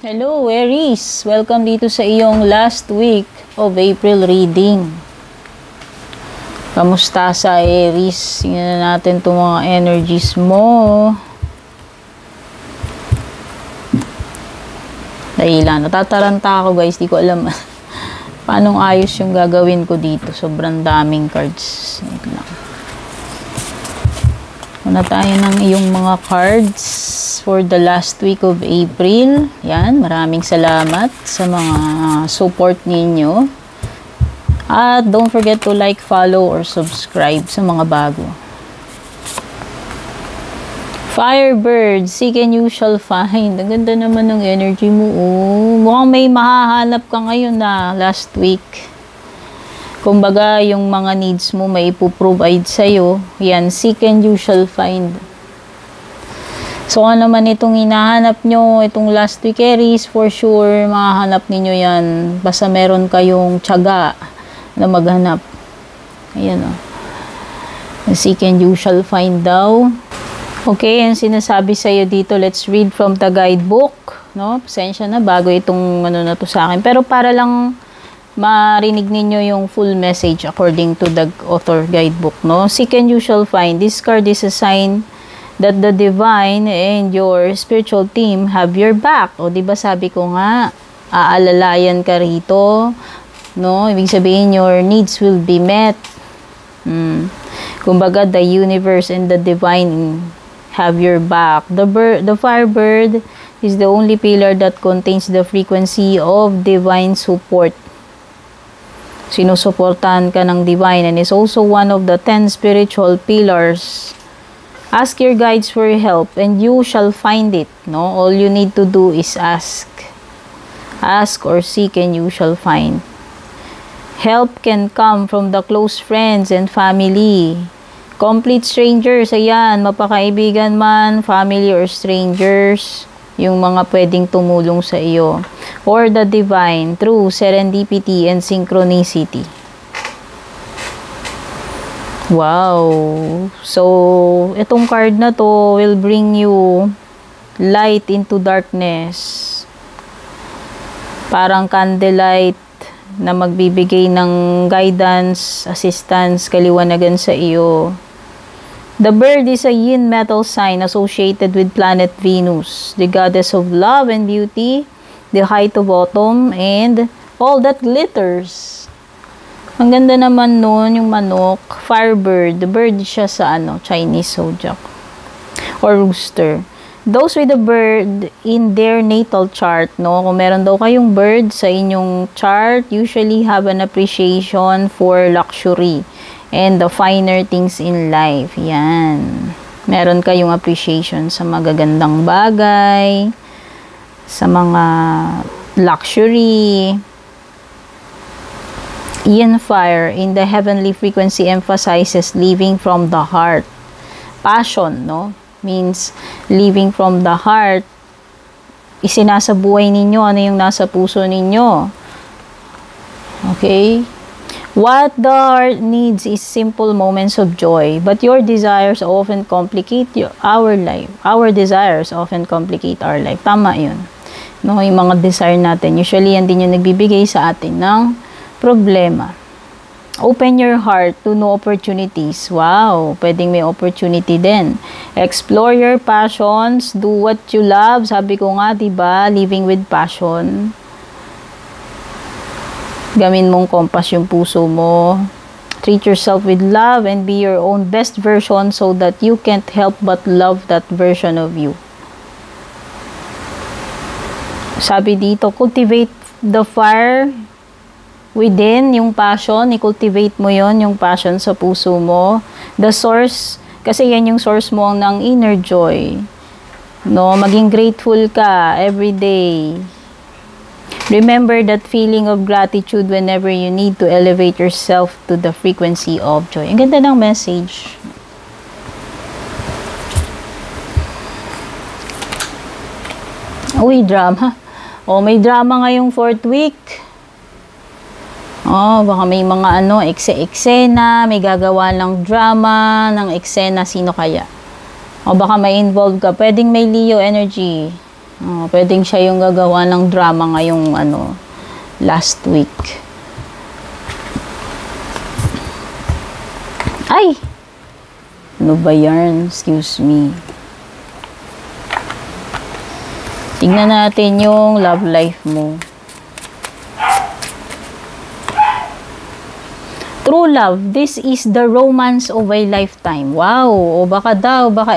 Hello Aries! Welcome dito sa iyong last week of April reading. Kamusta sa Aries? Tingnan natin itong mga energies mo. Dahilan, natataranta ako guys, di ko alam paano ayos yung gagawin ko dito. Sobrang daming cards. Una tayo ng iyong mga cards for the last week of April. Yan, maraming salamat sa mga support ninyo. At don't forget to like, follow, or subscribe sa mga bago. Firebird, seek and you shall find. Ang ganda naman ng energy mo. Oh. Mukhang may mahahanap ka ngayon na last week. Kumbaga, yung mga needs mo may ipoprovide sa'yo. Yan, seek and you shall find. So, ano naman itong hinahanap nyo, itong last week Aries, for sure, mahahanap ninyo yan. Basta meron kayong tiyaga na maghanap. Ayan o. Seek and you shall find daw. Okay, ang sinasabi sa'yo dito, let's read from the guidebook. No? Pasensya na, bago itong ano na to sa akin. Pero para lang marinig ninyo yung full message according to the author guidebook, no? Seek and you shall find. This card is a sign that the divine and your spiritual team have your back. O, diba sabi ko nga, aalalayan ka rito, no? Ibig sabihin, your needs will be met. Kumbaga, the universe and the divine have your back. The firebird is the only pillar that contains the frequency of divine support. Sinusuportahan ka ng divine and is also one of the 10 spiritual pillars. Ask your guides for help and you shall find it. No? All you need to do is ask. Ask or seek and you shall find. Help can come from the close friends and family. Complete strangers, ayan, mapakaibigan man, family or strangers, yung mga pwedeng tumulong sa iyo. Or the divine through serendipity and synchronicity. Wow! So, itong card na to will bring you light into darkness. Parang candlelight na magbibigay ng guidance, assistance, kaliwanagan sa iyo. The bird is a yin metal sign associated with planet Venus, the goddess of love and beauty, the height of autumn, and all that glitters. Ang ganda naman nun, yung manok, firebird. The bird siya sa Chinese zodiac or rooster. Those with the bird in their natal chart, no? Kung meron daw kayong bird sa inyong chart, usually have an appreciation for luxury and the finer things in life. Yan. Meron kayong appreciation sa magagandang bagay, sa mga luxury. Yin fire in the heavenly frequency emphasizes living from the heart. Passion, no? Means living from the heart. Isinasa buhay ninyo, ano yung nasa puso ninyo. Okay? What the heart needs is simple moments of joy, but your desires often complicate our life. Our desires often complicate our life. Tama yun. No, yung mga desire natin, usually yan din yung nagbibigay sa atin ng problema. Open your heart to new opportunities. Wow, pwedeng may opportunity din. Explore your passions, do what you love. Sabi ko nga, diba, living with passion. Gamin mong kompas yung puso mo. Treat yourself with love and be your own best version so that you can't help but love that version of you. Sabi dito, cultivate the fire within, yung passion, i-cultivate mo yon, yung passion sa puso mo. The source, kasi yan yung source mo ng inner joy. No, maging grateful ka every day. Remember that feeling of gratitude whenever you need to elevate yourself to the frequency of joy. Ang ganda ng message. Uy, drama. Oh, may drama ngayong 4th week. Oh, baka may mga eksena, may gagawa ng drama, ng eksena, sino kaya? O baka may involved ka. Pwedeng may Leo energy. Pwedeng siya yung gagawa ng drama ngayong last week. Ay! Ano ba yan? Excuse me. Tingnan natin yung love life mo. True love, this is the romance of a lifetime. Wow! O baka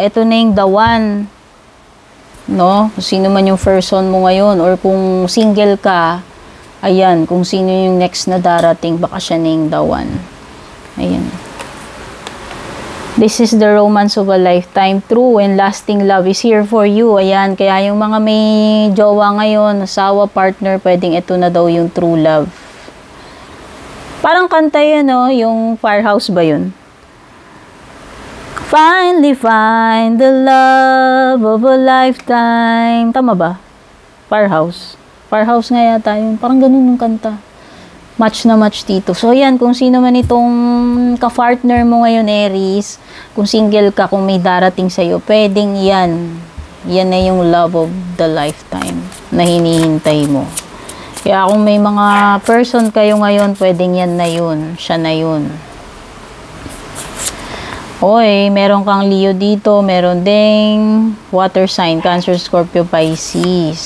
ito na yung the one. No? Kung sino man yung person mo ngayon, or kung single ka, ayan, kung sino yung next na darating, baka siya na yung the one. Ayan. This is the romance of a lifetime. True and lasting love is here for you. Ayan, kaya yung mga may jowa ngayon, asawa, partner, pwedeng ito na daw yung true love. Parang kanta yun, no? Yung Firehouse ba yun? Finally find the love of a lifetime. Tama ba? Firehouse. Firehouse nga yata yun. Parang ganun yung kanta. Match na match dito. So, yan. Kung sino man itong ka-partner mo ngayon, Aries, kung single ka, kung may darating sa'yo, pwedeng yan. Yan na yung love of the lifetime na hinihintay mo. Kaya kung may mga person kayo ngayon, pwedeng yan na yun. Siya na yun. Oy, meron kang Leo dito, meron ding water sign, Cancer, Scorpio, Pisces.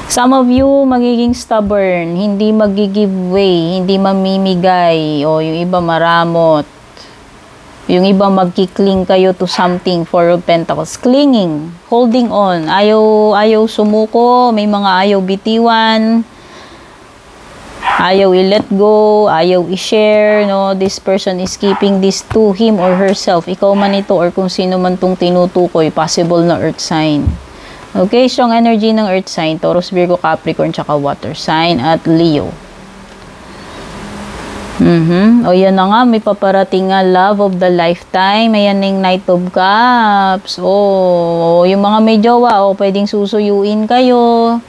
Some of you magiging stubborn, hindi mag-give way, hindi mamimigay, o yung iba maramot. Yung iba magkikling kayo to something, Four of Pentacles. Clinging, holding on, ayaw sumuko, may mga ayaw bitiwan. Ayaw i-let go, ayaw i-share, no? This person is keeping this to him or herself. Ikaw man ito or kung sino man itong tinutukoy, possible na earth sign. Okay, strong energy ng earth sign, Taurus, Virgo, Capricorn, tsaka water sign, at Leo. O yan na nga, may paparating nga love of the lifetime. Ayan na yung Knight of Cups. Yung mga may jowa, pwedeng susuyuin kayo.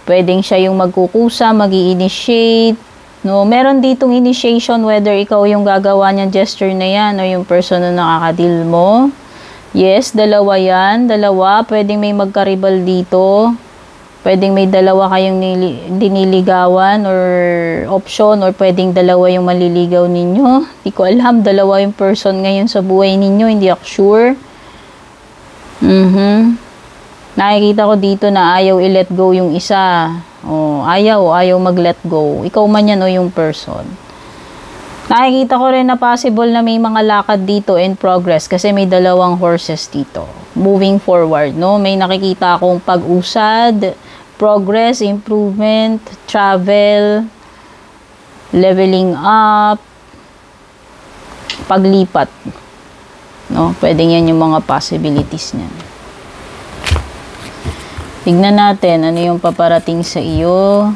Pwedeng siya yung magkukusa, mag-i-initiate. No, meron ditong initiation whether ikaw yung gagawa niyang gesture na yan o yung person na nakakadil mo. Yes, dalawa yan. Dalawa. Pwedeng may magkaribal dito. Pwedeng may dalawa kayong diniligawan or option or pwedeng dalawa yung maliligaw ninyo. Hindi ko alam. Dalawa yung person ngayon sa buhay ninyo. Hindi ako sure. Nakikita ko dito na ayaw i-let go yung isa. Ayaw mag-let go. Ikaw man yan o yung person. Nakikita ko rin na possible na may mga lakad dito in progress kasi may dalawang horses dito. Moving forward, no? May nakikita akong pag-usad, progress, improvement, travel, leveling up, paglipat. No? Pwedeng yan yung mga possibilities niyan. Tignan natin ano yung paparating sa iyo.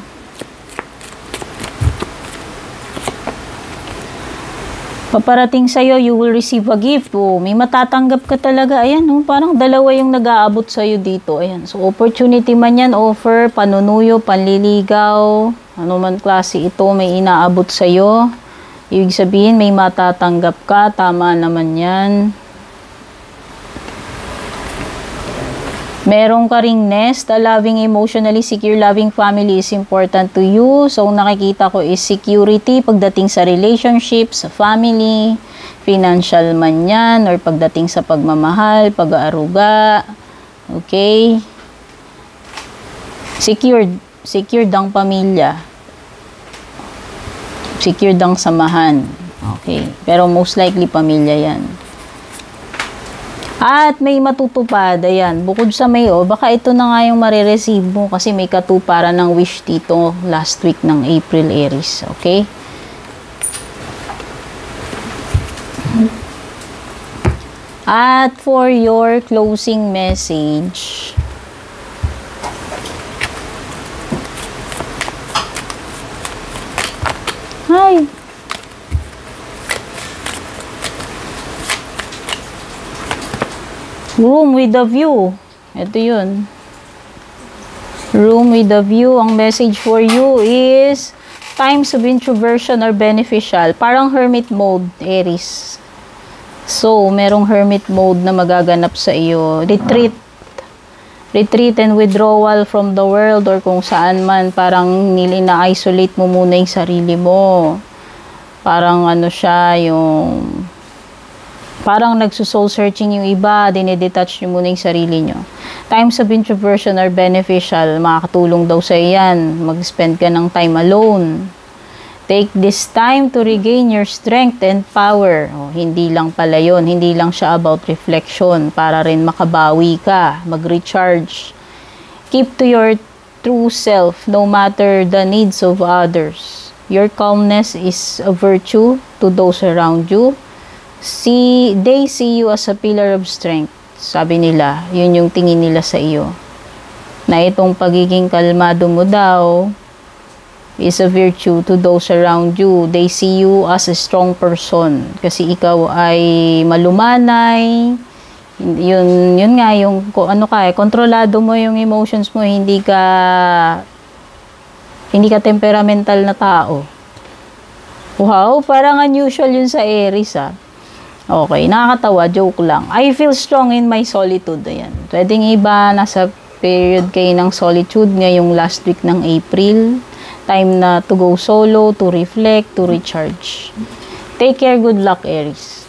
Paparating sa iyo, you will receive a gift. May matatanggap ka talaga. Ayan, parang dalawa yung nag-aabot sa iyo dito. Ayan. So, opportunity man yan, offer, panunuyo, panliligaw, ano man klase ito, may inaabot sa iyo. Ibig sabihin, may matatanggap ka. Tama naman yan. Meron ka ring nest, a loving, emotionally secure, loving family is important to you. So, nakikita ko is security pagdating sa relationship, sa family, financial man yan, or pagdating sa pagmamahal, pag-aaruga. Okay? Secured ang pamilya. Secured ang samahan. Okay? Pero most likely, pamilya yan. At may matutupad, ayan, bukod sa may baka ito na nga yung marireceive mo kasi may katuparan ng wish dito last week ng April, Aries, okay? At for your closing message, hi! Room with a view. Ito yun. Room with a view. Ang message for you is times of introversion are beneficial. Parang hermit mode, Aries. So, merong hermit mode na magaganap sa iyo. Retreat. retreat and withdrawal from the world or kung saan man, parang nilina-isolate mo muna yung sarili mo. Parang ano siya, yung parang nagso-soul searching yung iba, dinidetach nyo muna yung sarili nyo. Times of introversion are beneficial, makakatulong daw sa iyan. Mag-spend ka ng time alone. Take this time to regain your strength and power. Hindi lang pala yun. Hindi lang siya about reflection. Para rin makabawi ka, mag-recharge. Keep to your true self no matter the needs of others. Your calmness is a virtue to those around you. They see you as a pillar of strength. Sabi nila, yun yung tingin nila sa iyo. Na itong pagiging kalmado mo daw is a virtue to those around you. They see you as a strong person. Kasi ikaw ay malumanay. Yun nga, yung ano ka, kontrolado mo yung emotions mo. Hindi ka temperamental na tao. Wow, parang unusual yun sa Aries, ah. Okay, nakakatawa, joke lang. I feel strong in my solitude. Ayan. Pwedeng iba, nasa period kayo ng solitude ngayong last week ng April. Time na to go solo, to reflect, to recharge. Take care, good luck, Aries.